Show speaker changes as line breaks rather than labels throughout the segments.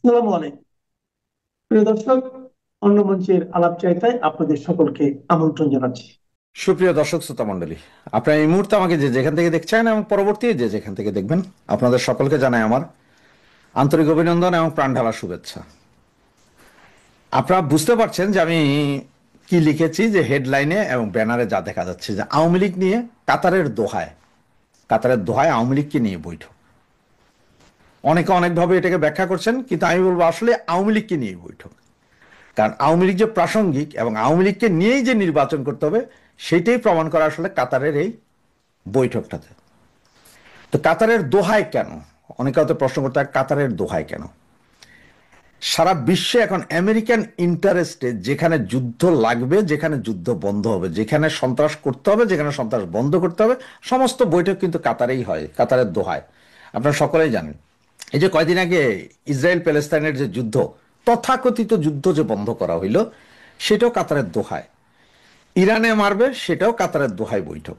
আসসালামু আলাইকুম প্রিয় দর্শক, অন্য মঞ্চের আলাপচারিতায় আপনাদের সকলকে আমন্ত্রণ জানাচ্ছি।
সুপ্রিয় দর্শক শ্রোতা মণ্ডলী, আপনারা এই মুহূর্তে আমাকে যে যেখান থেকে দেখছেন এবং পরবর্তী যে যেখান থেকে দেখবেন, আপনাদের সকলকে জানাই আমার আন্তরিক অভিনন্দন এবং প্রাণঢালা শুভেচ্ছা। আপনারা বুঝতে পারছেন যে আমি কি লিখেছি, যে হেডলাইনে এবং ব্যানারে যা দেখা যাচ্ছে যে আওয়ামী লীগ নিয়ে কাতারের দোহায় আওয়ামী লীগকে নিয়ে বৈঠক। অনেকে অনেকভাবে এটাকে ব্যাখ্যা করছেন, কিন্তু আমি বলবো আসলে আওয়ামী লীগকে নিয়ে বৈঠক। কারণ আওয়ামী লীগ যে প্রাসঙ্গিক এবং আওয়ামী লীগকে নিয়েই যে নির্বাচন করতে হবে, সেটাই প্রমাণ করা আসলে কাতারের এই বৈঠকটাতে। তো কাতারের দোহায় কেন? অনেকে হয়তো প্রশ্ন করতে হয়, কাতারের দোহায় কেন? সারা বিশ্বে এখন আমেরিকান ইন্টারেস্টে যেখানে যুদ্ধ লাগবে, যেখানে যুদ্ধ বন্ধ হবে, যেখানে সন্ত্রাস করতে হবে, যেখানে সন্ত্রাস বন্ধ করতে হবে, সমস্ত বৈঠক কিন্তু কাতারেই হয়, কাতারের দোহায়। আপনারা সকলেই জানেন, এই যে কয়দিন আগে ইসরায়েল প্যালেস্তাইনের যে যুদ্ধ, তথাকথিত যুদ্ধ যে বন্ধ করা হইল, সেটাও কাতারের দোহায়। ইরানে মারবে, সেটাও কাতারের দোহায় বৈঠক।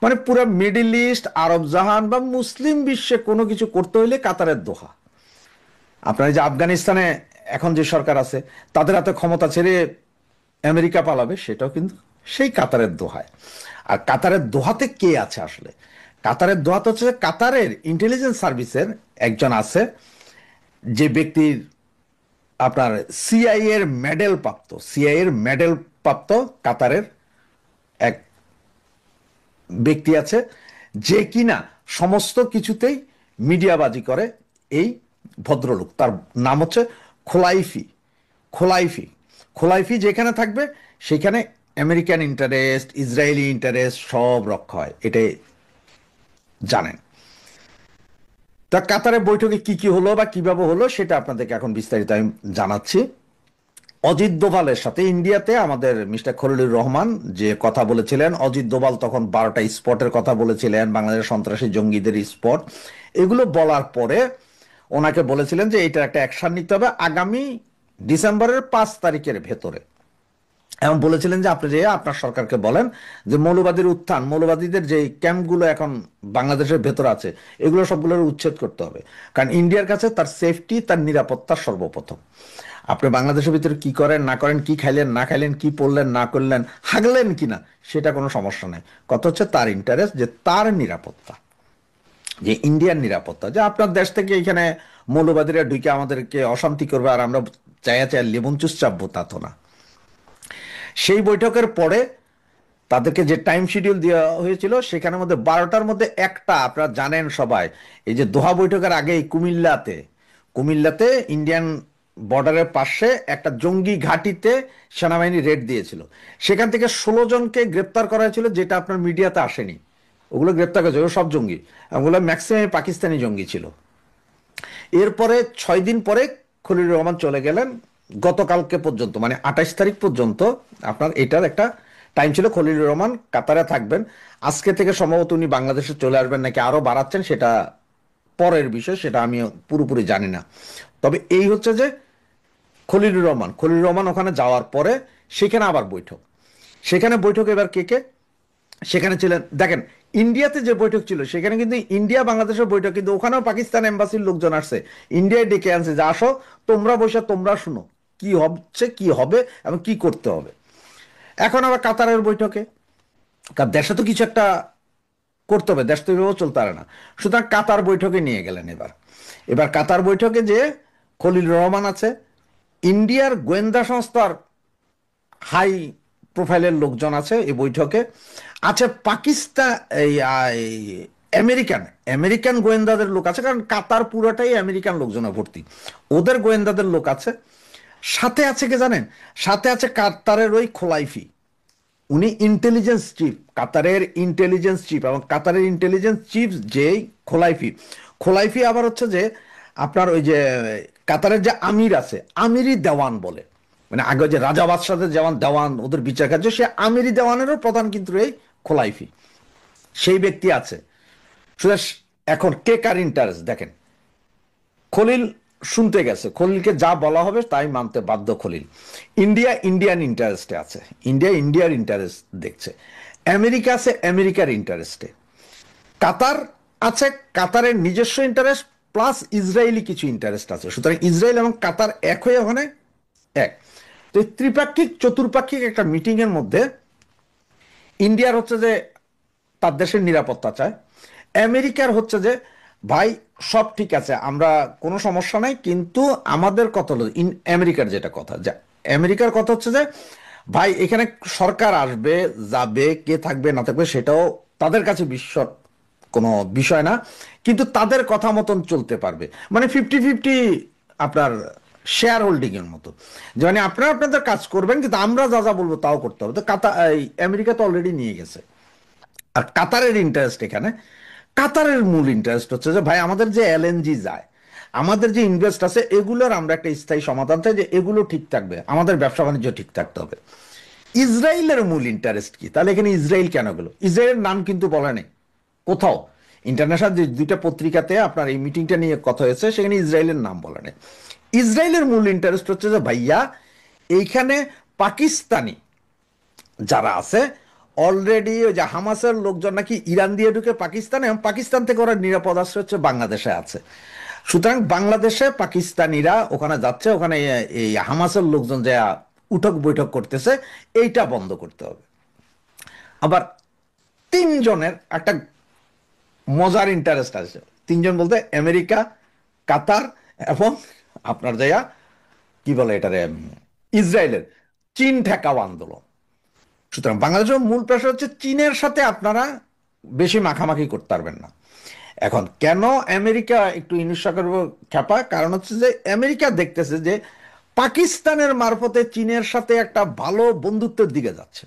মানে পুরো মিডিল ইস্ট, আরব জাহান বা মুসলিম বিশ্বে কোনো কিছু করতে হইলে কাতারের দোহা। আপনার যে আফগানিস্তানে এখন যে সরকার আছে, তাদের হাতে ক্ষমতা ছেড়ে আমেরিকা পালাবে, সেটাও কিন্তু সেই কাতারের দোহায়। আর কাতারের দোহাতে কে আছে আসলে? কাতারের দোহাতে হচ্ছে কাতারের ইন্টেলিজেন্স সার্ভিসের একজন আছে, যে ব্যক্তির আপনার সিআইএর মেডেল প্রাপ্ত কাতারের এক ব্যক্তি আছে, যে কিনা সমস্ত কিছুতেই মিডিয়াবাজি করে। এই ভদ্রলোক, তার নাম হচ্ছে খোলাইফি। খোলাইফি খোলাইফি যেখানে থাকবে, সেখানে আমেরিকান ইন্টারেস্ট, ইসরায়েলি ইন্টারেস্ট সব রক্ষা হয়, এটাই জানেন। তা কাতারের বৈঠকে কি কি হলো বা কিভাবে হলো, সেটা আপনাদেরকে এখন বিস্তারিত আমি জানাচ্ছি। অজিত দোভালের সাথে ইন্ডিয়াতে আমাদের মিস্টার খলিলুর রহমান যে কথা বলেছিলেন, অজিত দোভাল তখন 12টা স্পটের কথা বলেছিলেন, বাংলাদেশের সন্ত্রাসী জঙ্গিদের স্পট। এগুলো বলার পরে ওনাকে বলেছিলেন যে এইটার একটা অ্যাকশন নিতে হবে আগামী ডিসেম্বরের 5 তারিখের ভেতরে। এবং বলেছিলেন যে আপনি যে আপনার সরকারকে বলেন যে মৌলবাদীর উত্থান, মৌলবাদীদের যে ক্যাম্পগুলো এখন বাংলাদেশের ভেতর আছে, এগুলো সবগুলোর উচ্ছেদ করতে হবে। কারণ ইন্ডিয়ার কাছে তার সেফটি, তার নিরাপত্তা সর্বপ্রথম। আপনি বাংলাদেশের ভিতরে কি করেন না করেন, কি খাইলেন না খাইলেন, কি পড়লেন না করলেন, হাগলেন কিনা, সেটা কোনো সমস্যা নেই। কথা হচ্ছে তার ইন্টারেস্ট, যে তার নিরাপত্তা, যে ইন্ডিয়ার নিরাপত্তা, যে আপনার দেশ থেকে এখানে মৌলবাদীরা ঢুকে আমাদেরকে অশান্তি করবে আর আমরা চায়া চায়া লেবুন চুস চাপবো, তা তো না। সেই বৈঠকের পরে তাদেরকে যে টাইম শিডিউল দেওয়া হয়েছিল, সেখানের মধ্যে 12টার মধ্যে একটা, আপনারা জানেন সবাই, এই যে দোহা বৈঠকের আগে কুমিল্লাতে ইন্ডিয়ান বর্ডারের পাশে একটা জঙ্গি ঘাঁটিতে সেনাবাহিনী রেড দিয়েছিল। সেখান থেকে 16 জনকে গ্রেপ্তার করা হয়েছিল, যেটা আপনার মিডিয়াতে আসেনি। ওগুলো গ্রেপ্তার করেছে, ওগুলো সব জঙ্গি, ওগুলো ম্যাক্সিমাম পাকিস্তানি জঙ্গি ছিল। এরপরে 6 দিন পরে খলিলুর রহমান চলে গেলেন। গতকালকে পর্যন্ত, মানে 28 তারিখ পর্যন্ত আপনার এটার একটা টাইম ছিল, খলিলুর রহমান কাতারে থাকবেন। আজকে থেকে সম্ভবত উনি বাংলাদেশে চলে আসবেন, নাকি আরো বাড়াচ্ছেন, সেটা পরের বিষয়, সেটা আমি পুরোপুরি জানি না। তবে এই হচ্ছে যে খলিলুর রহমান ওখানে যাওয়ার পরে সেখানে আবার বৈঠক। সেখানে বৈঠক এবার কে কে সেখানে ছিলেন দেখেন। ইন্ডিয়াতে যে বৈঠক ছিল, সেখানে কিন্তু ইন্ডিয়া বাংলাদেশের বৈঠক, কিন্তু ওখানেও পাকিস্তান এম্বাসির লোকজন আসছে, ইন্ডিয়ায় ডেকে আনছে যে আসো, তোমরা বসে তোমরা শুনো কি হচ্ছে, কি হবে এবং কি করতে হবে। এখন আবার কাতারের বৈঠকে, কারণ দেশে তো কিছু একটা করতে হবে, দেশ তো এভাবেও চলতে পারে না। সুতরাং কাতার বৈঠকে নিয়ে গেলেন। এবার কাতার বৈঠকে যে খলিল রহমান আছে, ইন্ডিয়ার গোয়েন্দা সংস্থার হাই প্রোফাইলের লোকজন আছে এই বৈঠকে। আছে পাকিস্তান, এই আমেরিকান আমেরিকান গোয়েন্দাদের লোক আছে, কারণ কাতার পুরোটাই আমেরিকান লোকজনে ভর্তি, ওদের গোয়েন্দাদের লোক আছে। সাথে আছে কে জানেন? সাথে আছে কাতারের ওই খোলাইফি। উনি ইন্টেলিজেন্স চিফ, কাতারের ইন্টেলিজেন্স চিফ, এবং কাতারের ইন্টেলিজেন্স চিফ যেই খোলাইফি। খোলাইফি আবার হচ্ছে যে আপনার ওই যে কাতারের যে আমির আছে, আমিরি দেওয়ান বলে, মানে আগে যে রাজা বাদশাদের যেমন দেওয়ান, ওদের বিচার কার্য, সে আমিরি দেওয়ানেরও প্রধান কিন্তু এই খোলাইফি, সেই ব্যক্তি আছে। সুতরাং এখন কে কার ইন্টারেস্ট দেখেন। খলিল শুনতে গেছে, খলিলকে যা বলা হবে তাই মানতে বাধ্য খলিল। ইন্ডিয়ান ইন্টারেস্টে আছে, ইন্ডিয়ার ইন্টারেস্ট দেখছে। আমেরিকা আছে আমেরিকার ইন্টারেস্টে। কাতার আছে কাতারের নিজস্ব ইন্টারেস্ট প্লাস ইসরায়েলি কিছু ইন্টারেস্ট আছে, সুতরাং ইসরায়েল এবং কাতার এক হয়ে ওখানে এক। তো এই ত্রিপাক্ষিক চতুর্পাক্ষিক একটা মিটিং এর মধ্যে ইন্ডিয়ার হচ্ছে যে তার দেশের নিরাপত্তা চায়, আমেরিকার হচ্ছে যে ভাই সব ঠিক আছে, আমরা কোনো সমস্যা নাই, কিন্তু আমাদের কথা হলো আমেরিকার যেটা কথা, যা আমেরিকার কথা হচ্ছে যে ভাই এখানে সরকার আসবে যাবে, কে থাকবে না থাকবে সেটাও তাদের কাছে কোনো বিষয় না, কিন্তু তাদের কথা মতন চলতে পারবে, মানে 50-50 আপনার শেয়ার হোল্ডিং এর মতো, যে মানে আপনারা আপনাদের কাজ করবেন কিন্তু আমরা যা যা বলবো তাও করতে হবে। তো আমেরিকা তো অলরেডি নিয়ে গেছে। আর কাতারের ইন্টারেস্ট এখানে, কাতারের মূল ইন্টারেস্ট হচ্ছে যে ভাই আমাদের যে এলএনজি যায়, আমাদের যে ইনভেস্ট আছে, এগুলোর আমরা একটা স্থায়ী সমাধান চাই, যে এগুলো ঠিক থাকবে, আমাদের ব্যবসা বাণিজ্য ঠিক থাকতে হবে। ইসরায়েলের মূল ইন্টারেস্ট কি? তাহলে এখানে ইসরায়েল কেন গেল? ইসরায়েলের নাম কিন্তু বলা নেই কোথাও, ইন্টারন্যাশনাল যে দুইটা পত্রিকাতে আপনার এই মিটিংটা নিয়ে কথা হয়েছে সেখানে ইসরায়েলের নাম বলা নেই। ইসরায়েলের মূল ইন্টারেস্ট হচ্ছে যে ভাইয়া এইখানে পাকিস্তানি যারা আছে অলরেডি, ওই যে হামাসের লোকজন নাকি ইরান দিয়ে ঢুকে পাকিস্তানে, এবং পাকিস্তান থেকে ওরা নিরাপদ আশ্রয় হচ্ছে বাংলাদেশে আছে, সুতরাং বাংলাদেশে পাকিস্তানিরা ওখানে যাচ্ছে, ওখানে এই হামাসের লোকজন যা উঠক বৈঠক করতেছে, এইটা বন্ধ করতে হবে। আবার তিনজনের একটা মজার ইন্টারেস্ট আছে, তিনজন বলতে আমেরিকা, কাতার এবং আপনার যাইয়া কি বলে এটারে ইসরায়েলের চীন ঠেকাও আন্দোলন। সুতরাং বাংলাদেশের মূল প্রেশার হচ্ছে চীনের সাথে আপনারা বেশি মাখামাখি করতে পারবেন না। এখন কেন আমেরিকা একটু ইউনুস সরকারের উপর খ্যাপা? কারণ হচ্ছে যে আমেরিকা দেখতেছে যে পাকিস্তানের মারফতে চীনের সাথে একটা ভালো বন্ধুত্বের দিকে যাচ্ছে,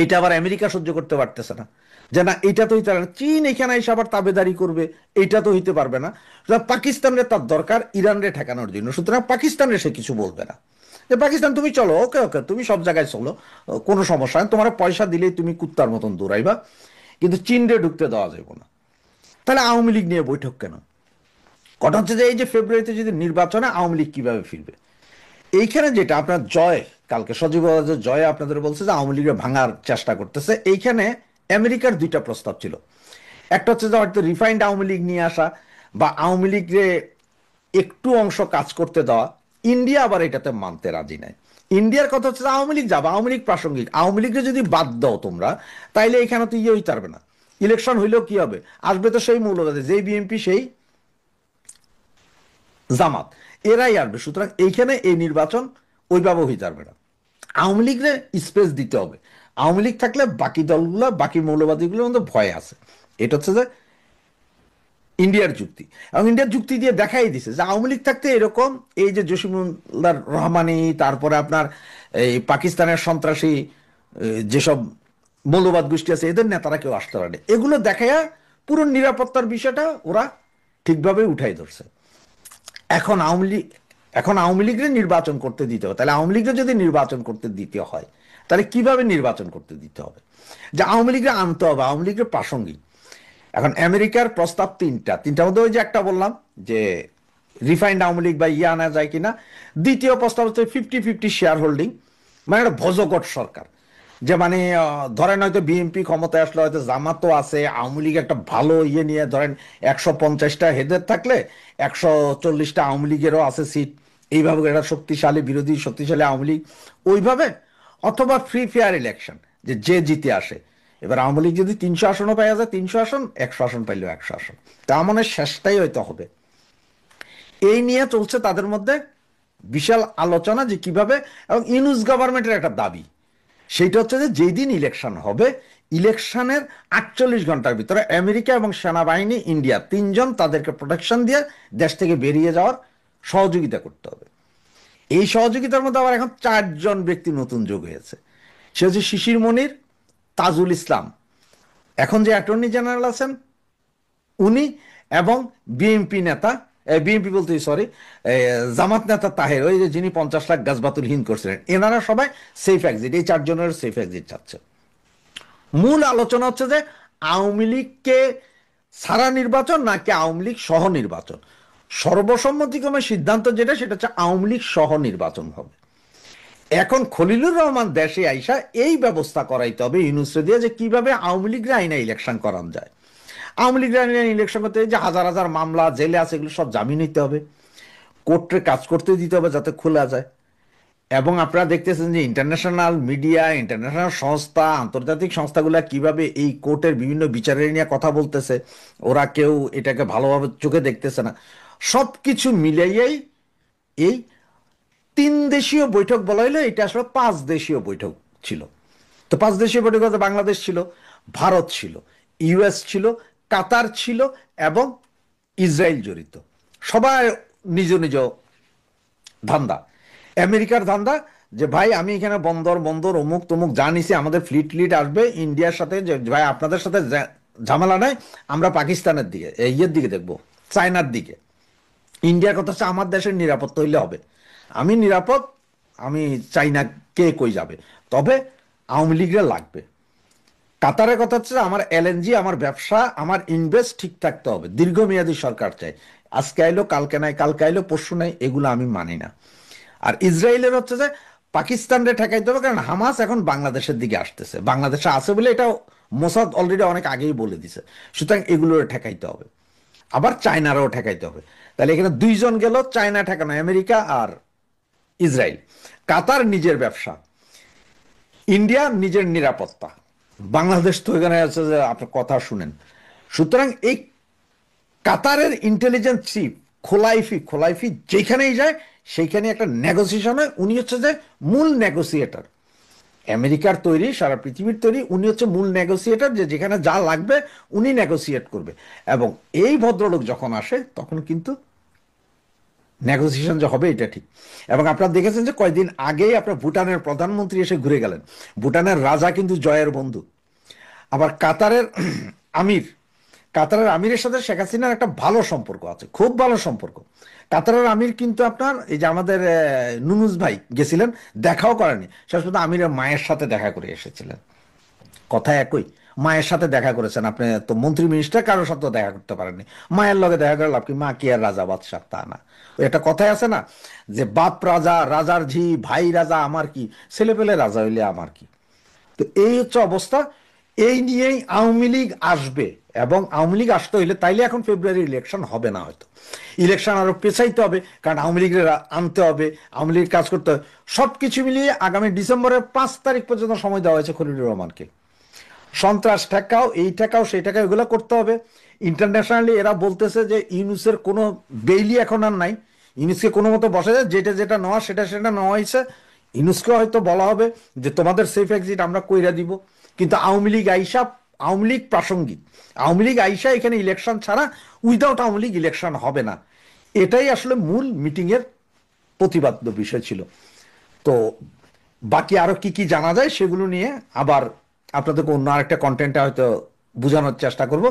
এটা আবার আমেরিকা সহ্য করতে পারতেছে না, যে না এটা তো হইতে পারে না, চীন এখানে এসে আবার তাবেদারি করবে, এটা তো হইতে পারবে না। পাকিস্তানের তার দরকার ইরানরে ঠেকানোর জন্য, সুতরাং পাকিস্তানের সে কিছু বলবে না, যে পাকিস্তান তুমি চলো, ওকে ওকে তুমি সব জায়গায় চলো, কোনো সমস্যা নেই, তোমার পয়সা দিলেই তুমি কুত্তার মতন দৌড়াইবা, কিন্তু চীনরে ঢুকতে দেওয়া যাবে না। তাহলে আওয়ামী লীগ নিয়ে বৈঠক কেন? কথা হচ্ছে যে এই যে ফেব্রুয়ারিতে যদি নির্বাচনে আওয়ামী লীগ কিভাবে ফিরবে, এইখানে যেটা আপনার জয় কালকে সজীব জয় আপনাদের বলছে যে আওয়ামী লীগের ভাঙার চেষ্টা করতেছে, এইখানে আমেরিকার দুইটা প্রস্তাব ছিল। একটা হচ্ছে যে হয়তো রিফাইন্ড আওয়ামী লীগ নিয়ে আসা, বা আওয়ামী লীগরে একটু অংশ কাজ করতে দেওয়া। ইন্ডিয়া আবার এটাতে মানতে রাজি নাই। ইন্ডিয়ার কথা হচ্ছে আওয়ামী লীগ যাবে, আওয়ামী লীগ প্রাসঙ্গিক, আওয়ামী লীগকে যদি বাদ দাও তোমরা, তাইলে এখানে তো ইয়ে হইতে পারবে না, ইলেকশন হইলেও কি হবে, আসবে তো সেই মৌলবাদী, যেই বিএনপি সেই জামাত, এরাই আসবে, সুতরাং এইখানে এই নির্বাচন ওইভাবে হইতে পারবে না। আওয়ামী লীগরে স্পেস দিতে হবে, আওয়ামী লীগ থাকলে বাকি দলগুলো বাকি মৌলবাদীগুলোর মধ্যে ভয় আছে। এটা হচ্ছে যে ইন্ডিয়ার যুক্তি, এবং ইন্ডিয়ার যুক্তি দিয়ে দেখাই দিছে যে আওয়ামী লীগ থাকতে এরকম, এই যে জসিমুল্লাহ রহমানি, তারপরে আপনার এই পাকিস্তানের সন্ত্রাসী যেসব মৌলবাদ গোষ্ঠী আছে, এদের নেতারা কেউ আসতে পারে, এগুলো দেখাইয়া পুরো নিরাপত্তার বিষয়টা ওরা ঠিকভাবে উঠাই ধরছে। এখন আওয়ামী লীগের নির্বাচন করতে দিতে হবে, তাহলে আওয়ামী লীগের যদি নির্বাচন করতে দিতে হয় তাহলে কিভাবে নির্বাচন করতে দিতে হবে, যে আওয়ামী লীগের আনতে হবে, আওয়ামী লীগের প্রাসঙ্গিক। এখন আমেরিকার প্রস্তাব তিনটার মধ্যে ওই যে একটা বললাম যে রিফাইন্ড আওয়ামী লীগ বা ইয়ে আনা যায় কিনা, দ্বিতীয় প্রস্তাব হচ্ছে 50-50 শেয়ার হোল্ডিং, মানে একটা ভজগট সরকার, যে মানে ধরেন হয়তো বিএনপি ক্ষমতায় আসলে হয়তো জামাতও আছে, আওয়ামী লীগ একটা ভালো ইয়ে নিয়ে ধরেন 150টা হেদের থাকলে 140টা আওয়ামী লীগেরও আছে সিট, এইভাবে একটা শক্তিশালী বিরোধী শক্তিশালী আওয়ামী লীগ ওইভাবে, অথবা ফ্রি ফেয়ার ইলেকশন, যে যে জিতে আসে। এবার আওয়ামী লীগ যদি 300 আসনও পাওয়া যায় 300 আসন, 100 আসন পাইলেও 100 আসন, তা মানে শেষটাই হয়তো হবে। এই নিয়ে চলছে তাদের মধ্যে বিশাল আলোচনা যে কিভাবে, এবং ইউনুস গভর্নমেন্টের একটা দাবি সেইটা হচ্ছে যে যেই দিন ইলেকশন হবে, ইলেকশনের 48 ঘন্টার ভিতরে আমেরিকা এবং সেনাবাহিনী ইন্ডিয়া তিনজন তাদেরকে প্রোটেকশন দিয়ে দেশ থেকে বেরিয়ে যাওয়ার সহযোগিতা করতে হবে। এই সহযোগিতার মধ্যে আবার এখন 4জন ব্যক্তি নতুন যোগ হয়েছে, সে হচ্ছে শিশির মনির, তাজুল ইসলাম, এখন যে অ্যাটর্নি জেনারেল আছেন উনি, এবং বিএনপি নেতা, বিএনপি বলতে সরি, জামাত নেতা তাহের, ওই যে যিনি 50 লাখ গাছবাতুল হিন্দ করছিলেন, এনারা সবাই সেফ এক্সিট, এই 4জনের সেফ এক্সিট চাচ্ছে। মূল আলোচনা হচ্ছে যে আওয়ামী লীগকে সারা নির্বাচন নাকি আওয়ামী লীগ সহ নির্বাচন। সর্বসম্মতিক্রমে সিদ্ধান্ত যেটা, সেটা হচ্ছে আওয়ামী লীগ সহ নির্বাচন হবে। এখন খলিলুর রহমান দেশে আইসা এই ব্যবস্থা করাইতে হবে ইউনুসরে দিয়ে, যে কিভাবে আওয়ামী লীগের আইনা ইলেকশন করানো যায়। আওয়ামী লীগরা ইলেকশন করতে যে হাজার হাজার মামলা জেলে আছে এগুলো সব জামিন নিতে হবে, কোর্টে কাজ করতে দিতে হবে যাতে খোলা যায়। এবং আপনারা দেখতেছেন যে ইন্টারন্যাশনাল মিডিয়া, ইন্টারন্যাশনাল সংস্থা, আন্তর্জাতিক সংস্থাগুলা কিভাবে এই কোর্টের বিভিন্ন বিচারের নিয়ে কথা বলতেছে, ওরা কেউ এটাকে ভালোভাবে চোখে দেখতেছে না। সব কিছু মিলাইয়াই এই 3 দেশীয় বৈঠক বলা হলো, এটা আসলে 5 দেশীয় বৈঠক ছিল। তো 5 দেশীয় বৈঠক বাংলাদেশ ছিল, ভারত ছিল, ইউএস ছিল, কাতার ছিল এবং ইসরায়েল জড়িত। সবাই নিজ নিজ ধান্দা। আমেরিকার ধান্দা যে ভাই আমি এখানে বন্দর বন্দর অমুক তমুক জানিছি, আমাদের ফ্লিট ফ্লিট আসবে ইন্ডিয়ার সাথে, যে ভাই আপনাদের সাথে ঝামেলা নাই, আমরা পাকিস্তানের দিকে ইয়ের দিকে দেখবো, চায়নার দিকে। ইন্ডিয়ার কথা হচ্ছে আমার দেশের নিরাপত্তা হইলে হবে, আমি নিরাপদ, আমি চাইনা কে কই যাবে, তবে আওয়ামী লীগরা লাগবে। কাতারের কথা হচ্ছে আমার এলএনজি, আমার ব্যবসা, আমার ইনভেস্ট ঠিক থাকতে হবে, দীর্ঘমেয়াদী সরকার চাই, আজকে আইলো কালকে নাই, কালকে আইলো পরশু নাই, এগুলো আমি মানি না। আর ইসরায়েলের হচ্ছে যে পাকিস্তানরে ঠেকাইতে হবে, কারণ হামাস এখন বাংলাদেশের দিকে আসতেছে, বাংলাদেশে আছে বলে এটা মোসাদ অলরেডি অনেক আগেই বলে দিছে, সুতরাং এগুলো ঠেকাইতে হবে। আবার চায়নারও ঠেকাইতে হবে। তাহলে এখানে 2 জন গেল, চায়না ঠেকানো, আমেরিকা আর ইসরায়েল। কাতার নিজের ব্যবসা, ইন্ডিয়া নিজের নিরাপত্তা, বাংলাদেশ তো এখানে আছে যে আপনার কথা শুনেন। সুতরাং এই কাতারের ইন্টেলিজেন্স চিফ খোলাইফি যেখানেই যায় সেইখানে একটা নেগোসিয়েশন হয়, উনি হচ্ছে যে মূল নেগোসিয়েটর, আমেরিকার তৈরি, সারা পৃথিবীর তৈরি, উনি হচ্ছে মূল নেগোসিয়েটর, যে যেখানে যা লাগবে উনি নেগোসিয়েট করবে। এবং এই ভদ্রলোক যখন আসে তখন কিন্তু নেগোসিয়েশন যে হবে এটা ঠিক। এবং আপনারা দেখেছেন যে কয়েকদিন আগেই আপনার ভুটানের প্রধানমন্ত্রী এসে ঘুরে গেলেন, ভুটানের রাজা কিন্তু জয়ের বন্ধু। আবার কাতারের আমিরের সাথে শেখ হাসিনার একটা ভালো সম্পর্ক আছে, খুব ভালো সম্পর্ক। কাতারের আমির কিন্তু আপনার এই যে আমাদের নুনুস ভাই গেছিলেন, দেখাও করেনি, শেষ পর্যন্ত আমিরের মায়ের সাথে দেখা করে এসেছিলেন, কথা একই, মায়ের সাথে দেখা করেছেন। আপনি তো মন্ত্রী মিনিস্টার, কারোর সাথে দেখা করতে পারেননি, মায়ের লগে দেখা করে লাভ কি? মা কি আর রাজা বাদশাহ? তা না। একটা কথাই আছে না যে বাপ রাজা, রাজার ঝি, ভাই রাজা, আমার কি, ছেলে পেলে রাজা হইলে আমার কি। তো এই হচ্ছে অবস্থা। এই নিয়েই আওয়ামী লীগ আসবে, এবং আওয়ামী লীগ আসতে হইলে তাইলে এখন ফেব্রুয়ারি ইলেকশন হবে না, হয়তো ইলেকশন আরো পেছাইতে হবে, কারণ আওয়ামী লীগের আনতে হবে, আওয়ামী লীগের কাজ করতে হবে। সবকিছু মিলিয়ে আগামী ডিসেম্বরের 5 তারিখ পর্যন্ত সময় দেওয়া হয়েছে খলিলুর রহমানকে। সন্ত্রাস ঠেকাও, এই ঠেকাও, সেই ঠেকাও, এগুলো করতে হবে। ইন্টারন্যাশনালি এরা বলতেছে যে ইউনুসের কোনো বেইলি এখন আর নাই, ইউনুসকে কোনো মতো বসে যায়, যেটা যেটা নেওয়া সেটা সেটা নেওয়া হয়েছে। ইউনুসকে হয়তো বলা হবে যে তোমাদের সেফ এক্সিট আমরা কইরা দিব, কিন্তু আওয়ামী লীগ আইসা, আওয়ামী লীগ প্রাসঙ্গিক, আওয়ামী লীগ আইসা এখানে ইলেকশন ছাড়া, উইদাউট আওয়ামী লীগ ইলেকশন হবে না। এটাই আসলে মূল মিটিংয়ের প্রতিবাদ্য বিষয় ছিল। তো বাকি আরো কি কি জানা যায় সেগুলো নিয়ে আবার আপনাদেরকে অন্য আরেকটা কন্টেন্টে হয়তো বোঝানোর চেষ্টা করব।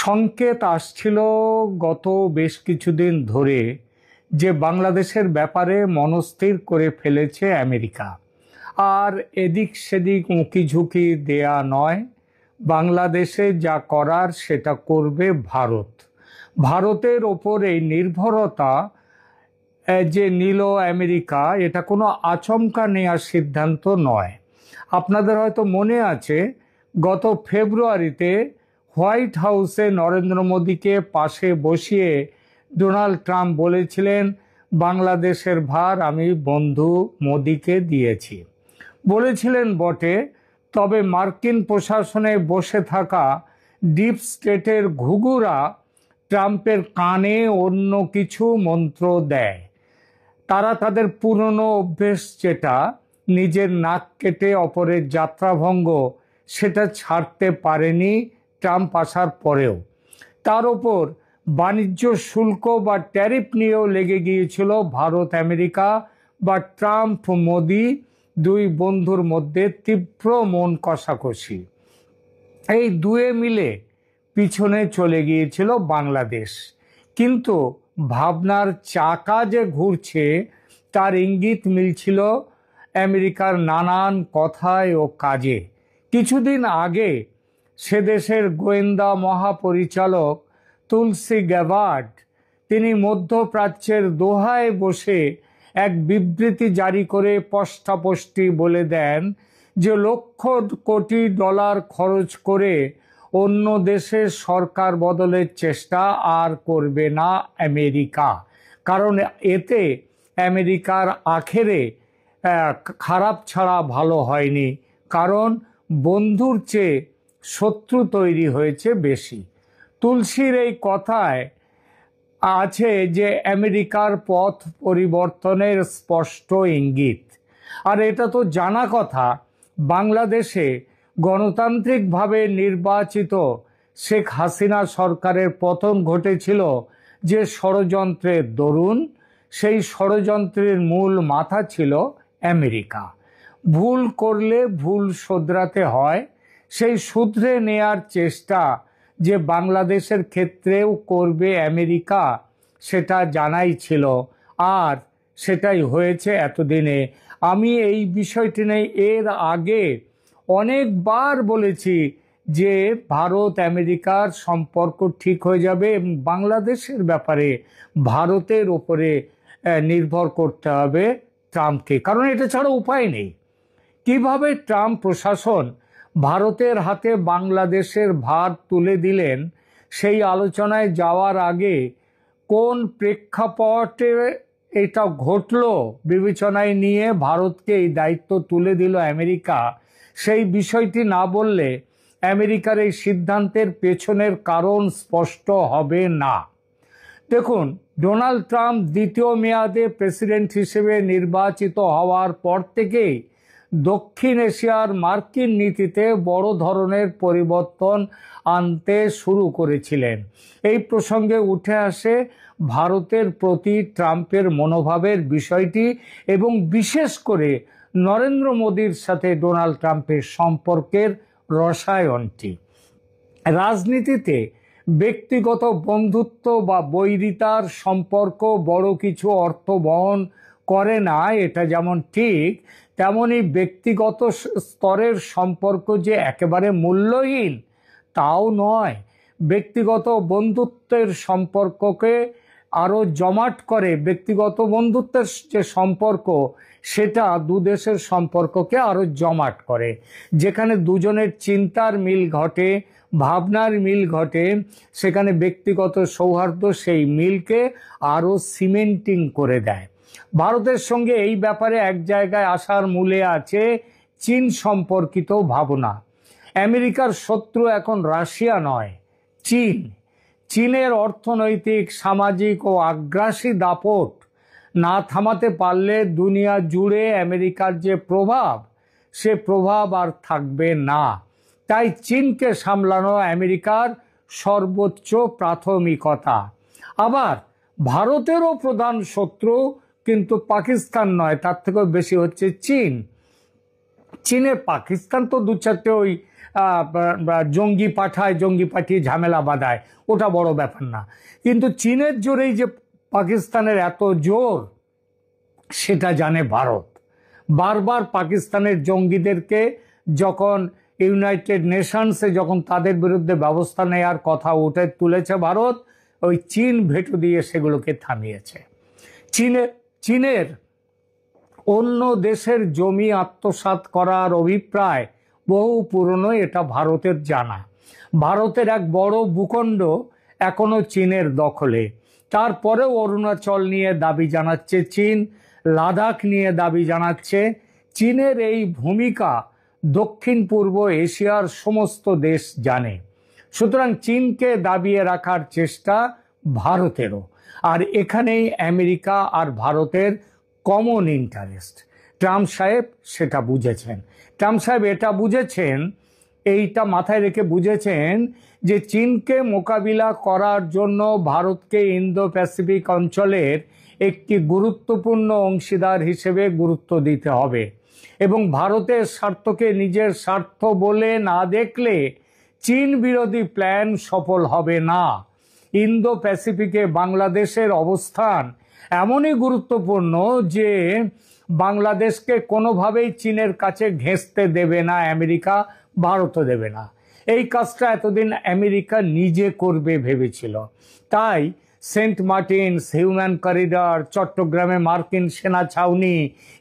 সংকেত আসছিল গত বেশ কিছুদিন ধরে যে বাংলাদেশের ব্যাপারে মনস্থির করে ফেলেছে আমেরিকা, আর এদিক সেদিক উঁকি ঝুঁকি দেয়া নয়, বাংলাদেশে যা করার সেটা করবে ভারত। ভারতের ওপর এই নির্ভরতা যে নিল আমেরিকা, এটা কোনো আচমকা নেওয়ার সিদ্ধান্ত নয়। আপনাদের হয়তো মনে আছে গত ফেব্রুয়ারিতে হোয়াইট হাউসে নরেন্দ্র মোদীকে পাশে বসিয়ে ডোনাল্ড ট্রাম্প বলেছিলেন বাংলাদেশের ভার আমি বন্ধু মোদীকে দিয়েছি। বলেছিলেন বটে, তবে মার্কিন প্রশাসনে বসে থাকা ডিপ স্টেটের ঘুঘুরা ট্রাম্পের কানে অন্য কিছু মন্ত্র দেয়। তারা তাদের পুরনো অভ্যেস, যেটা নিজের নাক কেটে অপরের যাত্রাভঙ্গ, সেটা ছাড়তে পারেনি ট্রাম্প আসার পরেও। তার ওপর বাণিজ্য শুল্ক বা ট্যারিফ নিয়েও লেগে গিয়েছিল ভারত আমেরিকা বা ট্রাম্প মোদি দুই বন্ধুর মধ্যে তীব্র মন কষাকষি। এই দুয়ে মিলে পিছনে চলে গিয়েছিল বাংলাদেশ। কিন্তু ভাবনার চাকা যে ঘুরছে তার ইঙ্গিত মিলছিল আমেরিকার নানান কথায় ও কাজে। কিছুদিন আগে সে দেশের গোয়েন্দা মহাপরিচালক তুলসি গ্যাবার্ড, তিনি মধ্যপ্রাচ্যের দোহায় বসে এক বিবৃতি জারি করে স্পষ্টই বলে দেন যে লক্ষ কোটি ডলার খরচ করে অন্য দেশের সরকার বদলের চেষ্টা আর করবে না আমেরিকা, কারণ এতে আমেরিকার আখেরে খারাপ ছাড়া ভালো হয়নি, কারণ বন্ধুর চেয়ে শত্রু তৈরি হয়েছে বেশি। তুলসীর এই কথায় আছে যে আমেরিকার পথ পরিবর্তনের স্পষ্ট ইঙ্গিত। আর এটা তো জানা কথা, বাংলাদেশে গণতান্ত্রিকভাবে নির্বাচিত শেখ হাসিনা সরকারের পতন ঘটেছিল যে ষড়যন্ত্রের দরুন। সেই ষড়যন্ত্রের মূল মাথা ছিল আমেরিকা। ভুল করলে ভুল শোধরাতে হয়, সেই শুধরে নেয়ার চেষ্টা যে বাংলাদেশের ক্ষেত্রেও করবে আমেরিকা সেটা জানাই ছিল, আর সেটাই হয়েছে এতদিনে। আমি এই বিষয়টি নিয়ে এর আগে অনেকবার বলেছি যে ভারত আমেরিকার সম্পর্ক ঠিক হয়ে যাবে এবং বাংলাদেশের ব্যাপারে ভারতের ওপরে নির্ভর করতে হবে ট্রাম্পকে, কারণ এটা ছাড়া উপায় নেই। কিভাবে ট্রাম্প প্রশাসন ভারতের হাতে বাংলাদেশের ভার তুলে দিলেন সেই আলোচনায় যাওয়ার আগে কোন প্রেক্ষাপটে এটা ঘটল বিবেচনায় নিয়ে ভারতকে এই দায়িত্ব তুলে দিল আমেরিকা, সেই বিষয়টি না বললে আমেরিকার এই সিদ্ধান্তের পেছনের কারণ স্পষ্ট হবে না। দেখুন, ডোনাল্ড ট্রাম্প দ্বিতীয় মেয়াদে প্রেসিডেন্ট হিসেবে নির্বাচিত হওয়ার পর থেকেই দক্ষিণ এশিয়ার মার্কিন নীতিতে বড় ধরনের পরিবর্তন আনতে শুরু করেছিলেন। এই প্রসঙ্গে উঠে আসে ভারতের প্রতি ট্রাম্পের মনোভাবের বিষয়টি এবং বিশেষ করে নরেন্দ্র মোদীর সাথে ডোনাল্ড ট্রাম্পের সম্পর্কের রসায়নটি। রাজনীতিতে ব্যক্তিগত বন্ধুত্ব বা বৈরিতার সম্পর্ক বড় কিছু অর্থ বহন করে না, এটা যেমন ঠিক, তেমনি ব্যক্তিগত স্তরের সম্পর্ক যে একেবারে মূল্যহীন তাও নয়। ব্যক্তিগত বন্ধুত্বের সম্পর্ককে আরও জমাট করে, ব্যক্তিগত বন্ধুত্বের যে সম্পর্ক সেটা দু দেশের সম্পর্ককে আরও জমাট করে। যেখানে দুজনের চিন্তার মিল ঘটে, ভাবনার মিল ঘটে, সেখানে ব্যক্তিগত সৌহার্দ্য সেই মিলকে আরও সিমেন্টিং করে দেয়। ভারতের সঙ্গে এই ব্যাপারে এক জায়গায় আসার মূলে আছে চীন সম্পর্কিত ভাবনা। আমেরিকার শত্রু এখন রাশিয়া নয়, চীন। চীনের অর্থনৈতিক, সামাজিক ও আগ্রাসী দাপট না থামাতে পারলে দুনিয়া জুড়ে আমেরিকার যে প্রভাব, সে প্রভাব আর থাকবে না। তাই চীনকে সামলানো আমেরিকার সর্বোচ্চ প্রাথমিকতা। আবার ভারতেরও প্রধান শত্রু কিন্তু পাকিস্তান নয়, তার থেকেও বেশি হচ্ছে চীন। চীনে পাকিস্তান তো দু চারটে ওই জঙ্গি পাঠায়, জঙ্গি পাঠিয়ে ঝামেলা বাঁধায়, ওটা বড় ব্যাপার না। কিন্তু চীনের জোরেই যে পাকিস্তানের এত জোর সেটা জানে ভারত। বারবার পাকিস্তানের জঙ্গিদেরকে যখন ইউনাইটেড নেশনসে যখন তাদের বিরুদ্ধে ব্যবস্থা নেওয়ার কথা উঠে তুলেছে ভারত, ওই চীন ভেটো দিয়ে সেগুলোকে থামিয়েছে। চীনের অন্য দেশের জমি আত্মসাৎ করার অভিপ্রায় বহু পুরনো, এটা ভারতের জানা। ভারতের এক বড় ভূখণ্ড এখনো চীনের দখলে। তারপরেও অরুণাচল নিয়ে দাবি জানাচ্ছে চীন, লাদাখ নিয়ে দাবি জানাচ্ছে। চীনের এই ভূমিকা দক্ষিণ পূর্ব এশিয়ার সমস্ত দেশ জানে। সুতরাং চীনকে দাবিয়ে রাখার চেষ্টা ভারতেরও। আর এখানেই আমেরিকা আর ভারতের কমন ইন্টারেস্ট। ট্রাম্প সাহেব সেটা বুঝেছেন। ট্রাম্প সাহেব এটা বুঝেছেন, এইটা মাথায় রেখে বুঝেছেন যে চীনকে মোকাবিলা করার জন্য ভারতকে ইন্দো প্যাসিফিক অঞ্চলের একটি গুরুত্বপূর্ণ অংশীদার হিসেবে গুরুত্ব দিতে হবে এবং ভারতের স্বার্থকে নিজের স্বার্থ বলে না দেখলে চীন বিরোধী প্ল্যান সফল হবে না। ইন্দো প্যাসিফিকে বাংলাদেশের অবস্থান এমনই গুরুত্বপূর্ণ যে বাংলাদেশকে কোনোভাবেই চীনের কাছে ঘেঁষতে দেবে না আমেরিকা, ভারতও দেবে না। এই কাজটা এতদিন আমেরিকা নিজে করবে ভেবেছিল। তাই সেন্ট মার্টিনস, হিউম্যান করিডর, চট্টগ্রামে মার্কিন সেনা ছাউনি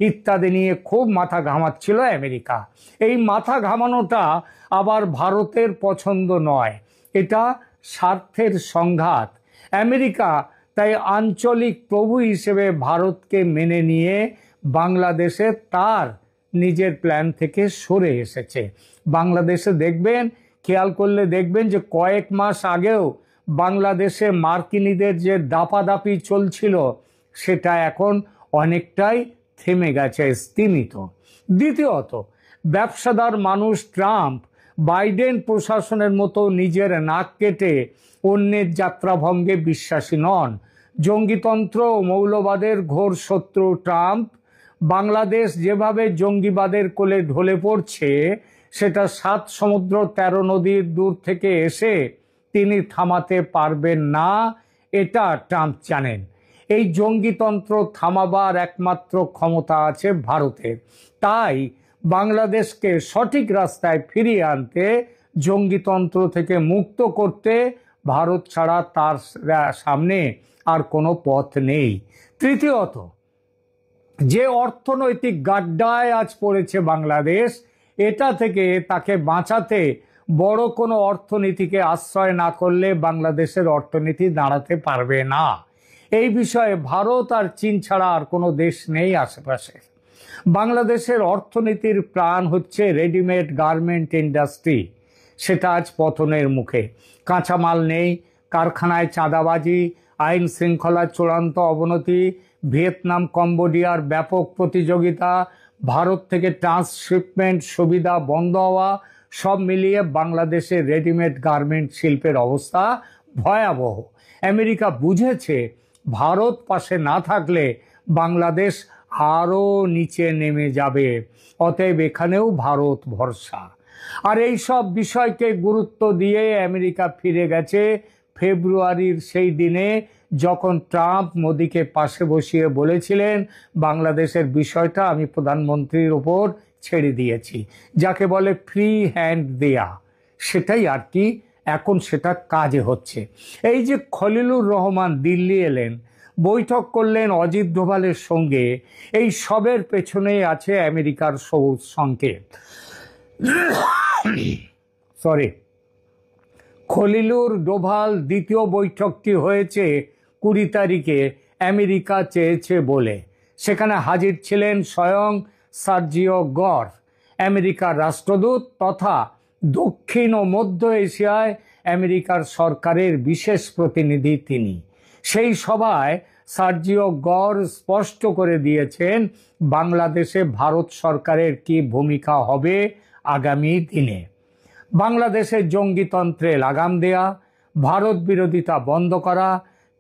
ইত্যাদি নিয়ে খুব মাথা ঘামাচ্ছিল আমেরিকা। এই মাথা ঘামানোটা আবার ভারতের পছন্দ নয়, এটা স্বার্থের সংঘাত। আমেরিকা তাই আঞ্চলিক প্রভু হিসেবে ভারতকে মেনে নিয়ে বাংলাদেশে তার নিজের প্ল্যান থেকে সরে এসেছে। বাংলাদেশে দেখবেন, খেয়াল করলে দেখবেন যে কয়েক মাস আগেও বাংলাদেশে মার্কিনীদের যে দাপাদাপি চলছিল সেটা এখন অনেকটাই থেমে গেছে, স্তিমিত। দ্বিতীয়ত, ব্যবসাদার মানুষ ট্রাম্প বাইডেন প্রশাসনের মতো নিজের নাক কেটে অন্যের যাত্রাভঙ্গে বিশ্বাসী নন। জঙ্গিতন্ত্র ও মৌলবাদের ঘোর শত্রু ট্রাম্প বাংলাদেশ যেভাবে জঙ্গিবাদের কোলে ঢলে পড়ছে সেটা 7 সমুদ্র 13 নদীর দূর থেকে এসে তিনি থামাতে পারবেন না, এটা ট্রাম্প জানেন। এই জঙ্গিতন্ত্র থামাবার একমাত্র ক্ষমতা আছে ভারতের। তাই বাংলাদেশকে সঠিক রাস্তায় ফিরিয়ে আনতে, জঙ্গিতন্ত্র থেকে মুক্ত করতে ভারত ছাড়া তার সামনে আর কোনো পথ নেই। তৃতীয়ত, যে অর্থনৈতিক গাড্ডায় আজ পড়েছে বাংলাদেশ, এটা থেকে তাকে বাঁচাতে বড় কোনো অর্থনীতিকে আশ্রয় না করলে বাংলাদেশের অর্থনীতি দাঁড়াতে পারবে না। এই বিষয়ে ভারত আর চীন ছাড়া আর কোনো দেশ নেই আশেপাশে। বাংলাদেশের অর্থনীতির প্রাণ হচ্ছে রেডিমেড গার্মেন্ট ইন্ডাস্ট্রি, সেটা আজ পতনের মুখে। কাঁচামাল নেই, কারখানায় চাঁদাবাজি, আইন শৃঙ্খলার চূড়ান্ত অবনতি, ভিয়েতনাম কম্বোডিয়ার ব্যাপক প্রতিযোগিতা, ভারত থেকে ট্রান্সশিপমেন্ট সুবিধা বন্ধ হওয়া, সব মিলিয়ে বাংলাদেশের রেডিমেড গার্মেন্ট শিল্পের অবস্থা ভয়াবহ। আমেরিকা বুঝেছে ভারত পাশে না থাকলে বাংলাদেশ আরও নিচে নেমে যাবে, অতএব এখানেও ভারত ভরসা। আর এই সব বিষয়কে গুরুত্ব দিয়ে আমেরিকা ফিরে গেছে ফেব্রুয়ারির সেই দিনে যখন ট্রাম্প মোদিকে পাশে বসিয়ে বলেছিলেন বাংলাদেশের বিষয়টা আমি প্রধানমন্ত্রীর ওপর ছেড়ে দিয়েছি, যাকে বলে ফ্রি হ্যান্ড দেয়া। সেটাই আর কি এখন সেটা কাজে হচ্ছে। এই যে খলিলুর রহমান দিল্লি এলেন, বৈঠক করলেন অজিত ডোভালের সঙ্গে, এই সবের পেছনে আছে আমেরিকার সবুজ সংকেত। খলিলুর ডোভাল দ্বিতীয় বৈঠকটি হয়েছে 20 তারিখে আমেরিকা চেয়েছে বলে। সেখানে হাজির ছিলেন স্বয়ং সার্জিও গর, আমেরিকার রাষ্ট্রদূত তথা দক্ষিণ ও মধ্য এশিয়ায় আমেরিকার সরকারের বিশেষ প্রতিনিধি তিনি। সেই সভায় সার্জিও গর স্পষ্ট করে দিয়েছেন বাংলাদেশে ভারত সরকারের কি ভূমিকা হবে আগামী দিনে। বাংলাদেশে জঙ্গিতন্ত্রে লাগাম দেয়া, ভারত বিরোধিতা বন্ধ করা,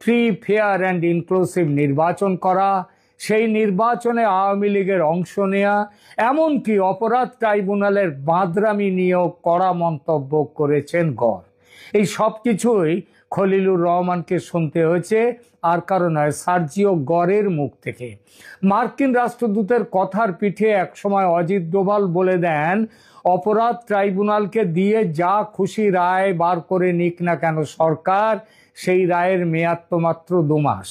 ফ্রি, ফেয়ার অ্যান্ড ইনক্লুসিভ নির্বাচন করা, সেই নির্বাচনে আওয়ামী লীগের অংশ নেয়া, এমনকি অপরাধ ট্রাইব্যুনালের বাঁদরামি নিয়েও কড়া মন্তব্য করেছেন গর। এই সব কিছুই খলিলুর রহমানকে শুনতে হয়েছে আর কারো নয়, সার্জিও গরের মুখ থেকে। মার্কিন রাষ্ট্রদূতের কথার পিঠে একসময় অজিত ডোভাল বলে দেন অপরাধ ট্রাইব্যুনালকে দিয়ে যা খুশি রায় বার করে নিক না কেন সরকার, সেই রায়ের মেয়াদ তো মাত্র 2 মাস।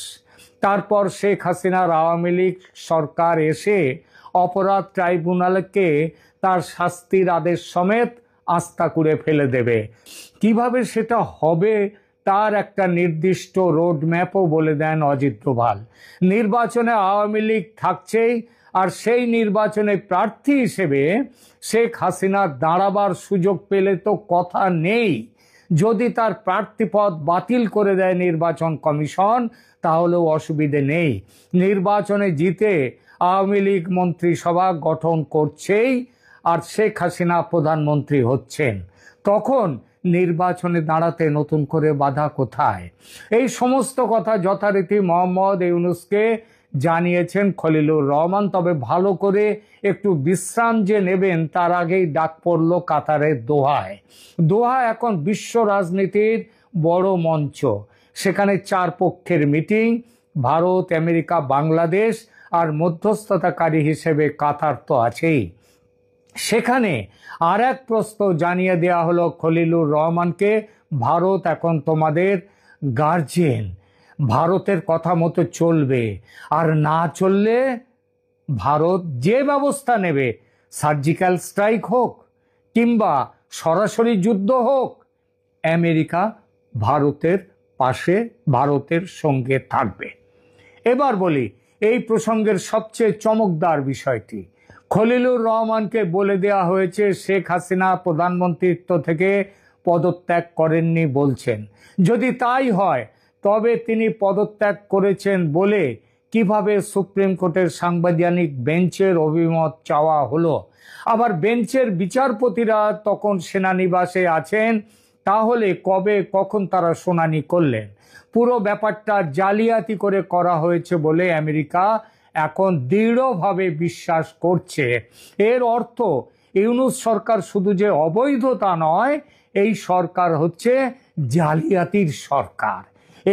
তারপর শেখ হাসিনার আওয়ামী লীগ সরকার এসে অপরাধ ট্রাইব্যুনালকে তার শাস্তির আদেশ সমেত আস্থা করে ফেলে দেবে। কিভাবে সেটা হবে তার একটা নির্দিষ্ট রোডম্যাপও বলে দেন অজিত ডোভাল। নির্বাচনে আওয়ামী লীগ থাকছেই, আর সেই নির্বাচনে প্রার্থী হিসেবে শেখ হাসিনা দাঁড়াবার সুযোগ পেলে তো কথা নেই। যদি তার প্রার্থীপদ বাতিল করে দেয় নির্বাচন কমিশন তাহলেও অসুবিধে নেই। নির্বাচনে জিতে আওয়ামী লীগ মন্ত্রিসভা গঠন করছেই, আর শেখ হাসিনা প্রধানমন্ত্রী হচ্ছেন। তখন নির্বাচনে দাঁড়াতে নতুন করে বাধা কোথায়? এই সমস্ত কথা যথারীতি মোহাম্মদ ইউনূসকে জানিয়েছেন খলিলুর রহমান। তবে ভালো করে একটু বিশ্রাম যে নেবেন তার আগেই ডাক পড়ল কাতারের দোহায়। দোহা এখন বিশ্ব রাজনীতির বড় মঞ্চ। সেখানে 4 পক্ষের মিটিং, ভারত, আমেরিকা, বাংলাদেশ আর মধ্যস্থতাকারী হিসেবে কাতার তো আছেই। সেখানে আর এক প্রস্তাব জানিয়ে দেওয়া হলো খলিলুর রহমানকে, ভারত এখন তোমাদের গার্জিয়ান। ভারতের কথা মতো চলবে, আর না চললে ভারত যে ব্যবস্থা নেবে, সার্জিক্যাল স্ট্রাইক হোক কিংবা সরাসরি যুদ্ধ হোক, আমেরিকা ভারতের পাশে, ভারতের সঙ্গে থাকবে। এবার বলি এই প্রসঙ্গের সবচেয়ে চমকদার বিষয়টি। খলিলুর রহমানকে বলে দেওয়া হয়েছে শেখ হাসিনা প্রধানমন্ত্রীত্ব থেকে পদত্যাগ করেননি বলছেন। যদি তাই হয় তবে তিনি পদত্যাগ করেছেন বলে কিভাবে সুপ্রিম কোর্টের সাংবিধানিক বেঞ্চের অভিমত চাওয়া হলো? আবার বেঞ্চের বিচারপতিরা তখন সেনানিবাসে আছেন, তাহলে কবে কখন তারা শুনানি করলেন? পুরো ব্যাপারটা জালিয়াতি করে করা হয়েছে বলে আমেরিকা এখন দৃঢ়ভাবে বিশ্বাস করছে। এর অর্থ ইউনূস সরকার শুধু যে অবৈধতা নয়, এই সরকার হচ্ছে জালিয়াতির সরকার।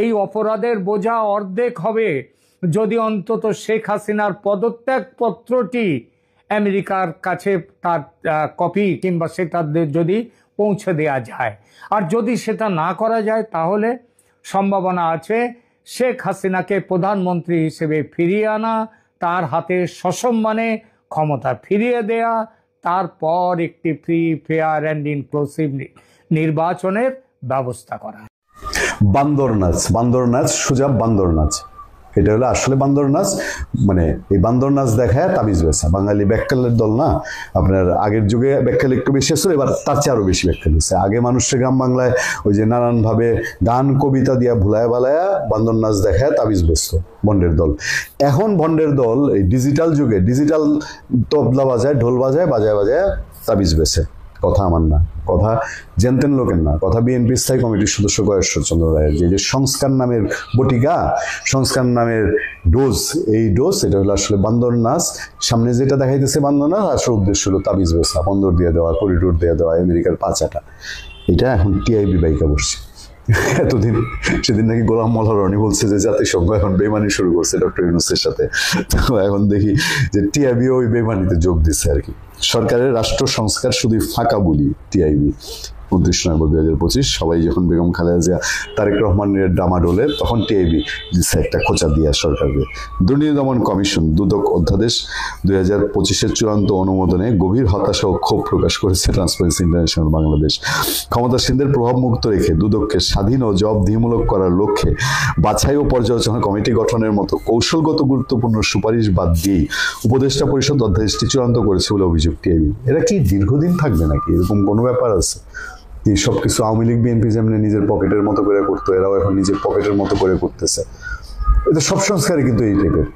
এই অপরাধের বোঝা অর্ধেক হবে যদি অন্তত শেখ হাসিনার পদত্যাগ পত্রটি আমেরিকার কাছে তার কপি কিংবা সেটা যদি পৌঁছে দেওয়া যায়। আর যদি সেটা না করা যায় তাহলে সম্ভাবনা আছে শেখ হাসিনাকে প্রধানমন্ত্রী হিসেবে ফিরিয়ে আনা, তার হাতে সসম্মানে ক্ষমতা ফিরিয়ে দেয়া, তারপর একটি ফ্রি, ফেয়ার অ্যান্ড ইনক্লুসিভ নির্বাচনের ব্যবস্থা করা।
বান্দর নাচ, বান্দর নাচ, সোজা বান্দর নাচ। এটা হলো আসলে বান্দর নাচ। মানে এই বান্দর নাচ দেখায় তাবিজ বেচা। বাঙালি ব্যাককালের দল না, আপনার আগের যুগে ব্যাককাল একটু বেশি ছিল, এবার তার চেয়ে আরো বেশি ব্যাককাল হচ্ছে। আগে মানুষের গ্রাম বাংলায় ওই যে নানানভাবে গান কবিতা দিয়া ভুলায় বালায়া বান্দর নাচ দেখায় তাবিজ বেচত ভণ্ডের দল। এখন ভণ্ডের দল এই ডিজিটাল যুগে ডিজিটাল তবলা বাজায়, ঢোল বাজায়, বাজায় বাজায় তাবিজ বেচে। কথা আমার না, কথা জেনতেন লোকের না, কথা বিএনপি স্থায়ী কমিটির সদস্য গয়েশ্বর চন্দ্র রায়ের। যে সংস্কার নামের বটিকা, সংস্কার নামের ডোজ, এই ডোজ এটা হলো আসলে বান্দর নাচ। সামনে যেটা দেখাইতেছে বান্দর নাচ, আসলে উদ্দেশ্য হলো তাবিজ বেচা, বন্দর দিয়ে দেওয়া, করিডোর দিয়ে দেওয়া, আমেরিকার পাচাটা। এটা এখন টিআইবি বাইকা বসছে। এতদিন সেদিন নাকি গোলাম মোল্লা রনি বলছে যে জাতিসংঘ এখন বেমানি শুরু করছে ডক্টর ইউনূসের সাথে। তো এখন দেখি যে টিআইবিও ওই বেমানিতে যোগ দিচ্ছে আর কি। সরকারের রাষ্ট্র সংস্কার শুধু ফাঁকা বলি টিআইবি। 29 নভেম্বর 2025 সবাই যখন বেগম খালেদা জিয়া তারেক রহমানের ডামাডোলে, তখন টিআইবি দিচ্ছে একটা খোঁচা দিয়া সরকারকে। দুর্নীতি দমন কমিশন দুদক অধ্যাদেশ 2025-এর চূড়ান্ত অনুমোদনে গভীর হতাশা ও ক্ষোভ প্রকাশ করেছে ট্রান্সপারেন্সি ইন্টারন্যাশনাল বাংলাদেশ। ক্ষমতাসীনদের প্রভাব মুক্ত রেখে দুদককে স্বাধীন ও জবাবদিহিমূলক করার লক্ষ্যে বাছাই ও পর্যালোচনা কমিটি গঠনের মতো কৌশলগত গুরুত্বপূর্ণ সুপারিশ বাদ দিয়েই উপদেষ্টা পরিষদ অধ্যাদেশটি চূড়ান্ত করেছে বলে অভিযোগ টিআইবি। এরা কি দীর্ঘদিন থাকবে নাকি? এরকম কোনো ব্যাপার আছে? এই সবকিছু আওয়ামী লীগ বিএনপি যেমনি নিজের পকেটের মতো করে করতো, এরাও এখন নিজের পকেটের মতো করে করতেছে। এটা সব সংস্কারই কিন্তু এই টাইপের,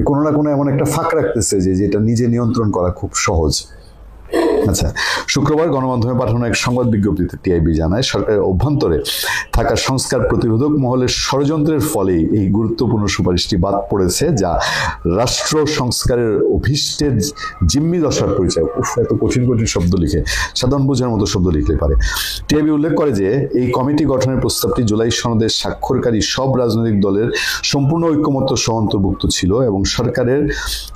কোনো না কোনো এমন একটা ফাঁক রাখতেছে যে যেটা নিজে নিয়ন্ত্রণ করা খুব সহজ। আচ্ছা, শুক্রবার গণমাধ্যমে পাঠানো এক সংবাদ বিজ্ঞপ্তিতে টিআইবি জানায়, সরকারের অভ্যন্তরে থাকা সংস্কার প্রতিরোধক মহলের ষড়যন্ত্রের ফলেই এই গুরুত্বপূর্ণ সুপারিশটি বাদ পড়েছে, যা রাষ্ট্র সংস্কারের অভীষ্টের জিম্মি দশার পরিচয়। এত কঠিন কঠিন শব্দ লিখে, সাধারণ বোঝার মতো শব্দ লিখতে পারে। টিআইবি উল্লেখ করে যে এই কমিটি গঠনের প্রস্তাবটি জুলাই সনদের স্বাক্ষরকারী সব রাজনৈতিক দলের সম্পূর্ণ ঐক্যমত্য সহ অন্তর্ভুক্ত ছিল এবং সরকারের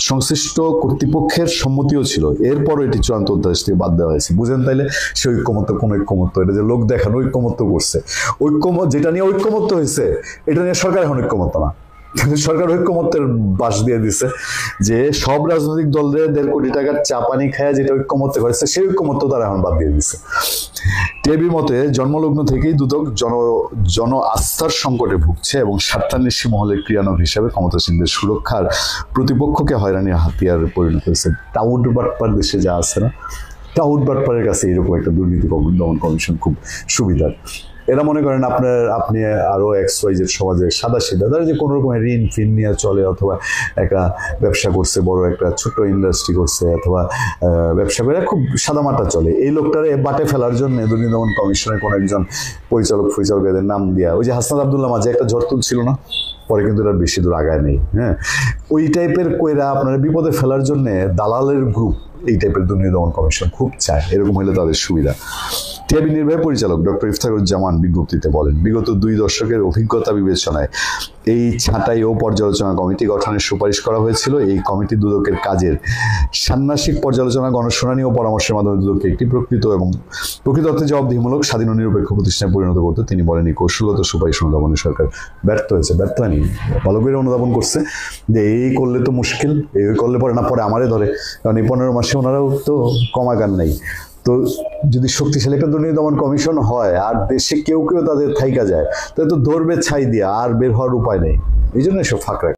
সংশ্লিষ্ট কর্তৃপক্ষের সম্মতিও ছিল। এরপরও এটি চূড়ান্ত অধ্যাদেশ থেকে বাদ দেওয়া হয়েছে। বুঝেন তাইলে সে ঐক্যমত্য কোন ঐক্যমত্য? এটা যে লোক দেখানো ঐক্যমত্য করছে, ঐক্যমত যেটা নিয়ে ঐক্যমত্য হয়েছে এটা নিয়ে সরকার এখন ঐক্যমত্য না। সরকার ঐক্যমত্যের বাস দিয়ে দিছে যে সব রাজনৈতিক দলের 1.5 কোটি টাকার চা পানি খায় যেটা ঐক্যমত্য করেছে, সেই ঐক্যমত্য তারা এখন বাদ দিয়ে দিচ্ছে। টিআইবির মতে জন্মলগ্ন থেকেই দুদক জন আস্থার সংকটে ভুগছে এবং স্বার্থান্বেষী মহলের ক্রিয়ানক হিসাবে ক্ষমতাসীনদের সুরক্ষার প্রতিপক্ষকে হয়রানির হাতিয়ার পরিণত হয়েছে। টাউট বাটপার দেশে যা আছে না, টাউট বাটপারের কাছে এরকম একটা দুর্নীতি দমন কমিশন খুব সুবিধার। এরা মনে করেন আপনি আরো XYZ সমাজে সাদা সিধা ধরে যে কোনো রকমের ঋণ ফিন নিয়ে চলে, অথবা একটা ব্যবসা করছে, বড় একটা ছোট্ট ইন্ডাস্ট্রি করছে, অথবা ব্যবসা করে খুব সাদামাটা চলে, এই লোকটারে বাটে ফেলার জন্য দুর্নীতি দমন কমিশনের কোন একজন পরিচালকের নাম দিয়া, ওই যে হাসনাত আব্দুল্লাহ মাঝে একটা ঝড় তুলছিল না, পরে কিন্তু এরা বেশি দূর আগায় নেই। হ্যাঁ, ওই টাইপের কইরা আপনারা বিপদে ফেলার জন্য দালালের গ্রুপ এই টাইপের দুর্নীতি দমন কমিশন খুব চায়। এরকম হলে তাদের সুবিধা। টিআইবি নির্বাহী পরিচালক ডক্টর ইফতেখারুজ্জামান বিজ্ঞপ্তিতে বলেন, বিগত 2 দশকের অভিজ্ঞতা বিবেচনায় এই ছাঁটাই ও পর্যালোচনা কমিটি গঠনের সুপারিশ করা হয়েছিল। এই কমিটি দুদকের কাজের ষান্মাসিক পর্যালোচনা, গণশুনানি ও পরামর্শের মাধ্যমে দুদককে একটি প্রকৃত অর্থে জবাবদিহিমূলক স্বাধীন ও নিরপেক্ষ প্রতিষ্ঠানে পরিণত করতে তিনি বলেন, এই কৌশলগত সুপারিশ অনুধাবনে সরকার ব্যর্থ হয়েছে। ব্যর্থ হয়নি, ভালো করে অনুধাবন করছে যে এই করলে তো মুশকিল, এই করলে পরে না পরে আমারে ধরে, কারণ এই 15 মাসে ওনারাও তো কমাগান নাই। তো যদি শক্তিশালী একটা দুর্নীতি দমন কমিশন হয় আর দেশে কেউ তাদের থাইকা যায়, তাহলে তো ধরবে ছাই দিয়ে, আর বের হওয়ার উপায় নেই। এই জন্য এসব ফাঁক রাখে।